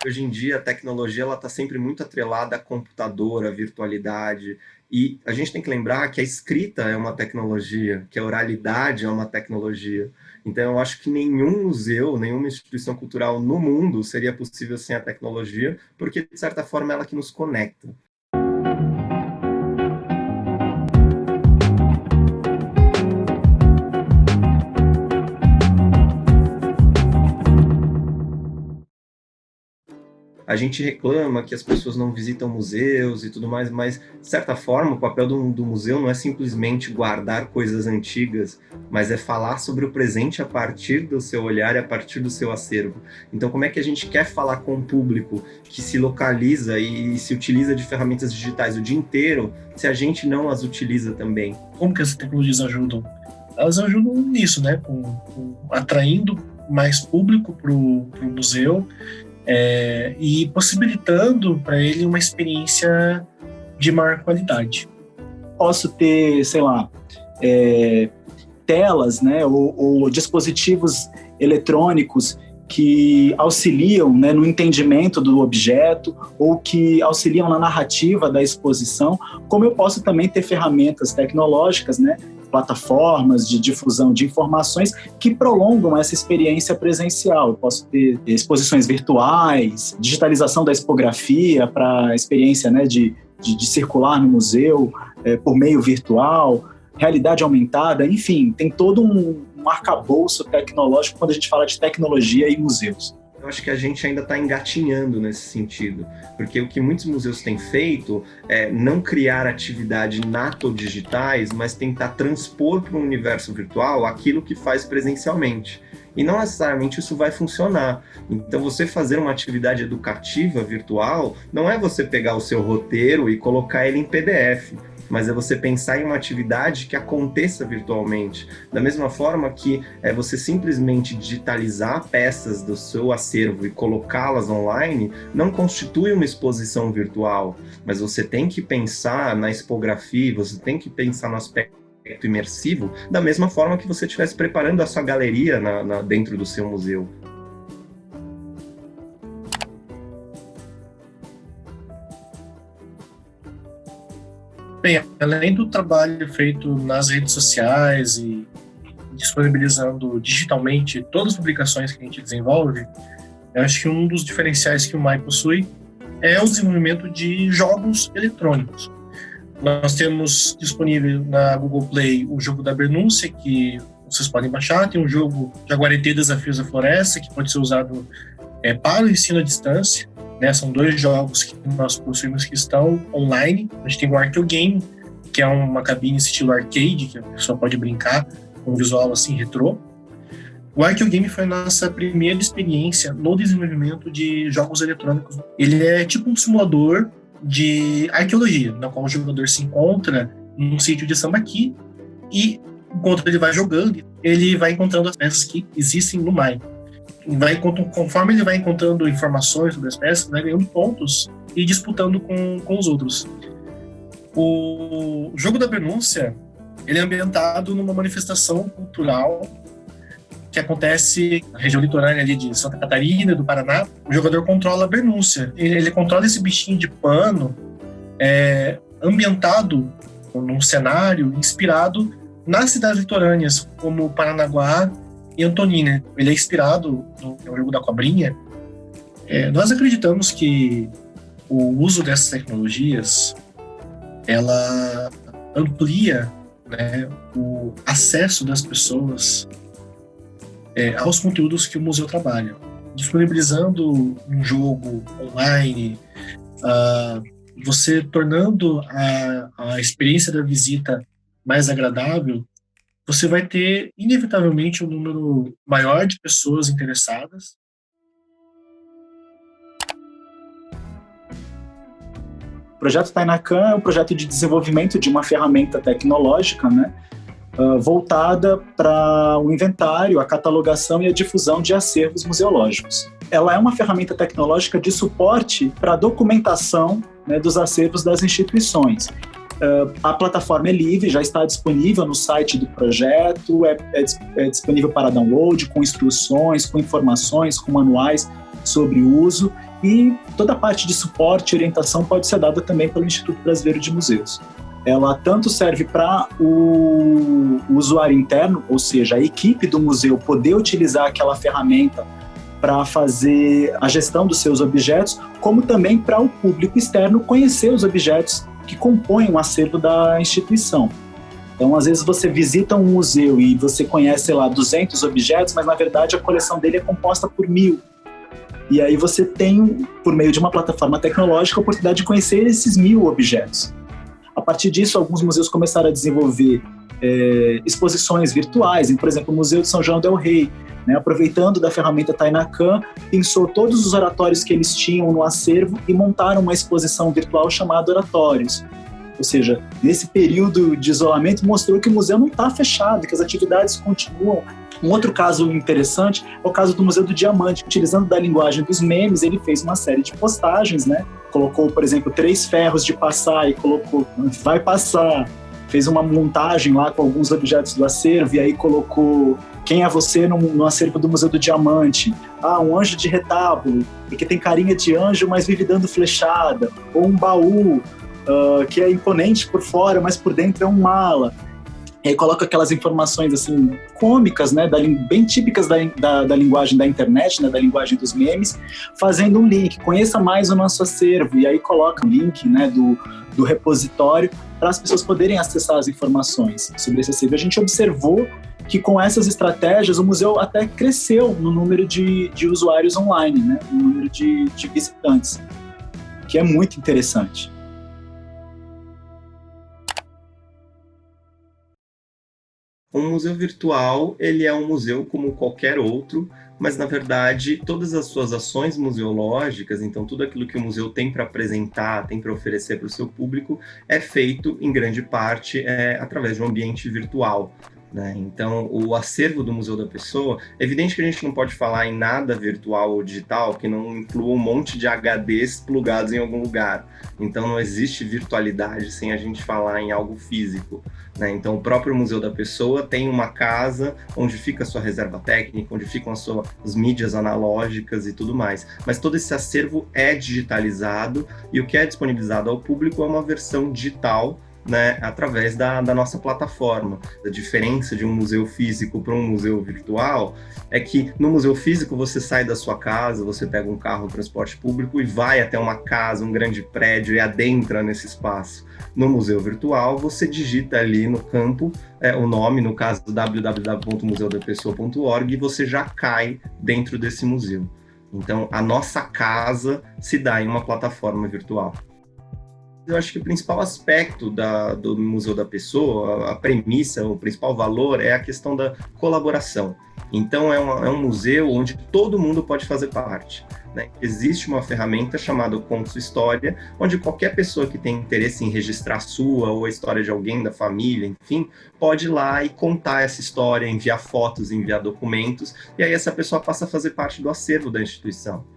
Hoje em dia, a tecnologia ela está sempre muito atrelada a computador, à virtualidade. E a gente tem que lembrar que a escrita é uma tecnologia, que a oralidade é uma tecnologia. Então, eu acho que nenhum museu, nenhuma instituição cultural no mundo seria possível sem a tecnologia, porque, de certa forma, é ela que nos conecta. A gente reclama que as pessoas não visitam museus e tudo mais, mas, de certa forma, o papel do museu não é simplesmente guardar coisas antigas, mas é falar sobre o presente a partir do seu olhar e a partir do seu acervo. Então, como é que a gente quer falar com o público que se localiza e se utiliza de ferramentas digitais o dia inteiro, se a gente não as utiliza também? Como que essas tecnologias ajudam? Elas ajudam nisso, né? Com atraindo mais público para o museu, e possibilitando para ele uma experiência de maior qualidade. Posso ter, sei lá, telas, né, ou dispositivos eletrônicos que auxiliam, né, no entendimento do objeto ou que auxiliam na narrativa da exposição, como eu posso também ter ferramentas tecnológicas, né, plataformas de difusão de informações que prolongam essa experiência presencial. Eu posso ter exposições virtuais, digitalização da expografia para a experiência, né, de circular no museu por meio virtual, realidade aumentada, enfim, tem todo um arcabouço tecnológico quando a gente fala de tecnologia e museus. Eu acho que a gente ainda está engatinhando nesse sentido, porque o que muitos museus têm feito é não criar atividade nato-digitais, mas tentar transpor para o universo virtual aquilo que faz presencialmente. E não necessariamente isso vai funcionar. Então, você fazer uma atividade educativa virtual não é você pegar o seu roteiro e colocar ele em PDF, mas é você pensar em uma atividade que aconteça virtualmente. Da mesma forma que você simplesmente digitalizar peças do seu acervo e colocá-las online não constitui uma exposição virtual, mas você tem que pensar na expografia, você tem que pensar no aspecto imersivo, da mesma forma que você estivesse preparando a sua galeria dentro do seu museu. Bem, além do trabalho feito nas redes sociais e disponibilizando digitalmente todas as publicações que a gente desenvolve, eu acho que um dos diferenciais que o MAI possui é o desenvolvimento de jogos eletrônicos. Nós temos disponível na Google Play o jogo da Bernúcia, que vocês podem baixar. Tem um jogo Jaguareté Desafios da Floresta, que pode ser usado para o ensino à distância. Né? São 2 jogos que nós possuímos que estão online. A gente tem o Archeogame, que é uma cabine estilo arcade, que a pessoa pode brincar com um visual assim retrô. O Archeogame foi a nossa primeira experiência no desenvolvimento de jogos eletrônicos. Ele é tipo um simulador de arqueologia, na qual o jogador se encontra num sítio de sambaqui e, enquanto ele vai jogando, ele vai encontrando as peças que existem no MAI. Conforme ele vai encontrando informações sobre as peças, vai ganhando pontos e disputando com os outros. O jogo da Bernúcia, ele é ambientado numa manifestação cultural que acontece na região litorânea ali de Santa Catarina, do Paraná. O jogador controla a Bernúcia. Ele controla esse bichinho de pano ambientado num cenário inspirado nas cidades litorâneas, como Paranaguá e Antonina. Ele é inspirado no jogo da cobrinha. Nós acreditamos que o uso dessas tecnologias ela amplia, né, o acesso das pessoas aos conteúdos que o museu trabalha. Disponibilizando um jogo online, você tornando a experiência da visita mais agradável, você vai ter, inevitavelmente, um número maior de pessoas interessadas. O projeto Tainacan é um projeto de desenvolvimento de uma ferramenta tecnológica, né, voltada para o inventário, a catalogação e a difusão de acervos museológicos. Ela é uma ferramenta tecnológica de suporte para a documentação, né, dos acervos das instituições. A plataforma é livre, já está disponível no site do projeto, é disponível para download, com instruções, com informações, com manuais sobre o uso, e toda a parte de suporte e orientação pode ser dada também pelo Instituto Brasileiro de Museus. Ela tanto serve para o usuário interno, ou seja, a equipe do museu poder utilizar aquela ferramenta para fazer a gestão dos seus objetos, como também para o público externo conhecer os objetos que compõem o acervo da instituição. Então, às vezes você visita um museu e você conhece, sei lá, 200 objetos, mas na verdade a coleção dele é composta por 1000. E aí você tem, por meio de uma plataforma tecnológica, a oportunidade de conhecer esses 1000 objetos. A partir disso, alguns museus começaram a desenvolver exposições virtuais, por exemplo, o Museu de São João del Rei, né, aproveitando da ferramenta Tainacan, pensou todos os oratórios que eles tinham no acervo e montaram uma exposição virtual chamada Oratórios. Ou seja, nesse período de isolamento, mostrou que o museu não está fechado, que as atividades continuam. Um outro caso interessante é o caso do Museu do Diamante. Utilizando da linguagem dos memes, ele fez uma série de postagens, né? Colocou, por exemplo, 3 ferros de passar e colocou, vai passar. Fez uma montagem lá com alguns objetos do acervo e aí colocou quem é você no acervo do Museu do Diamante. Um anjo de retábulo, porque tem carinha de anjo, mas vive dando flechada. Ou um baú, que é imponente por fora, mas por dentro é um mala. E aí coloca aquelas informações assim, cômicas, né, bem típicas da linguagem da internet, né, da linguagem dos memes, fazendo um link, conheça mais o nosso acervo, e aí coloca o link, né, do repositório para as pessoas poderem acessar as informações sobre esse acervo. A gente observou que com essas estratégias o museu até cresceu no número de usuários online, né, no número de visitantes, que é muito interessante. Um museu virtual, ele é um museu como qualquer outro, mas, na verdade, todas as suas ações museológicas, então tudo aquilo que o museu tem para apresentar, tem para oferecer para o seu público, é feito, em grande parte, através de um ambiente virtual. Né? Então, o acervo do Museu da Pessoa, é evidente que a gente não pode falar em nada virtual ou digital que não inclua um monte de HDs plugados em algum lugar. Então, não existe virtualidade sem a gente falar em algo físico. Né? Então, o próprio Museu da Pessoa tem uma casa onde fica a sua reserva técnica, onde ficam as mídias analógicas e tudo mais. Mas todo esse acervo é digitalizado e o que é disponibilizado ao público é uma versão digital, né, através da nossa plataforma. A diferença de um museu físico para um museu virtual é que no museu físico você sai da sua casa, você pega um carro, um transporte público e vai até uma casa, um grande prédio e adentra nesse espaço. No museu virtual você digita ali no campo o nome, no caso www.museudapessoa.org, e você já cai dentro desse museu. Então a nossa casa se dá em uma plataforma virtual. Eu acho que o principal aspecto do Museu da Pessoa, a premissa, o principal valor é a questão da colaboração. Então, é um museu onde todo mundo pode fazer parte. Né? Existe uma ferramenta chamada Conte Sua História, onde qualquer pessoa que tem interesse em registrar a sua ou a história de alguém da família, enfim, pode ir lá e contar essa história, enviar fotos, enviar documentos, e aí essa pessoa passa a fazer parte do acervo da instituição.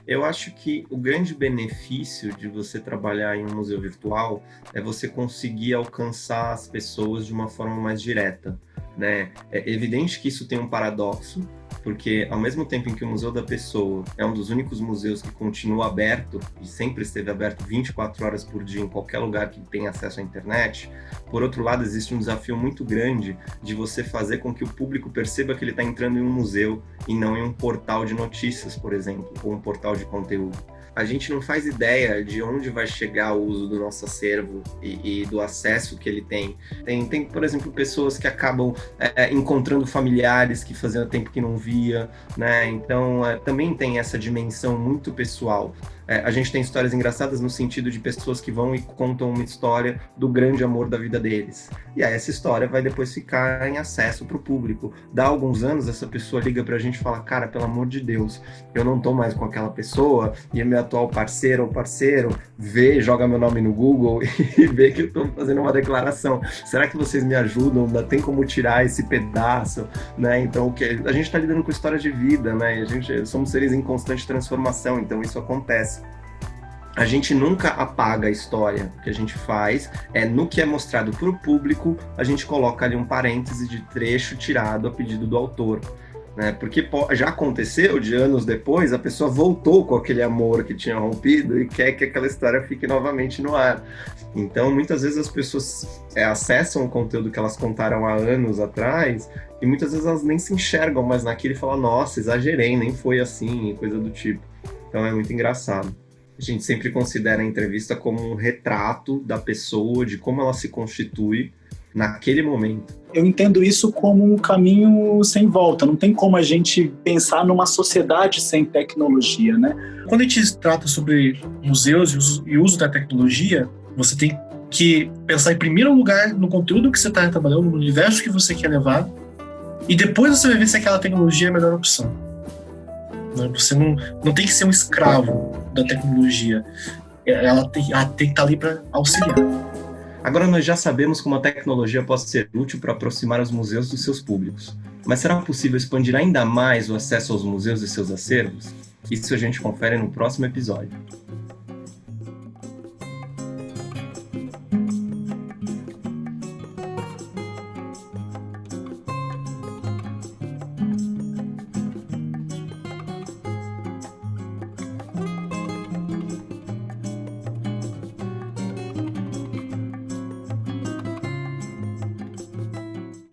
Eu acho que o grande benefício de você trabalhar em um museu virtual é você conseguir alcançar as pessoas de uma forma mais direta, né? É evidente que isso tem um paradoxo, porque ao mesmo tempo em que o Museu da Pessoa é um dos únicos museus que continua aberto, e sempre esteve aberto 24 horas por dia em qualquer lugar que tenha acesso à internet, por outro lado existe um desafio muito grande de você fazer com que o público perceba que ele está entrando em um museu e não em um portal de notícias, por exemplo, ou um portal de conteúdo. A gente não faz ideia de onde vai chegar o uso do nosso acervo e do acesso que ele tem. Tem, por exemplo, pessoas que acabam encontrando familiares que fazia tempo que não via, né? Então, também tem essa dimensão muito pessoal. A gente tem histórias engraçadas no sentido de pessoas que vão e contam uma história do grande amor da vida deles. E aí essa história vai depois ficar em acesso para o público. Dá alguns anos, essa pessoa liga para a gente e fala: cara, pelo amor de Deus, eu não tô mais com aquela pessoa, e é meu atual parceiro ou parceiro joga meu nome no Google e vê que eu tô fazendo uma declaração. Será que vocês me ajudam? Tem como tirar esse pedaço? Né? Então, a gente está lidando com história de vida, né? Somos seres em constante transformação, então isso acontece. A gente nunca apaga a história que a gente faz, no que é mostrado para o público, a gente coloca ali um parêntese de trecho tirado a pedido do autor. né? Porque já aconteceu de anos depois, a pessoa voltou com aquele amor que tinha rompido e quer que aquela história fique novamente no ar. Então, muitas vezes as pessoas acessam o conteúdo que elas contaram há anos atrás e muitas vezes elas nem se enxergam mais naquilo e falam, nossa, exagerei, nem foi assim, coisa do tipo. Então é muito engraçado. A gente sempre considera a entrevista como um retrato da pessoa, de como ela se constitui naquele momento. Eu entendo isso como um caminho sem volta. Não tem como a gente pensar numa sociedade sem tecnologia, né? Quando a gente trata sobre museus e uso da tecnologia, você tem que pensar em primeiro lugar no conteúdo que você está trabalhando, no universo que você quer levar, e depois você vai ver se aquela tecnologia é a melhor opção. Você não tem que ser um escravo da tecnologia. Ela tem que estar ali para auxiliar. Agora nós já sabemos como a tecnologia pode ser útil para aproximar os museus dos seus públicos. Mas será possível expandir ainda mais o acesso aos museus e seus acervos? Isso a gente confere no próximo episódio.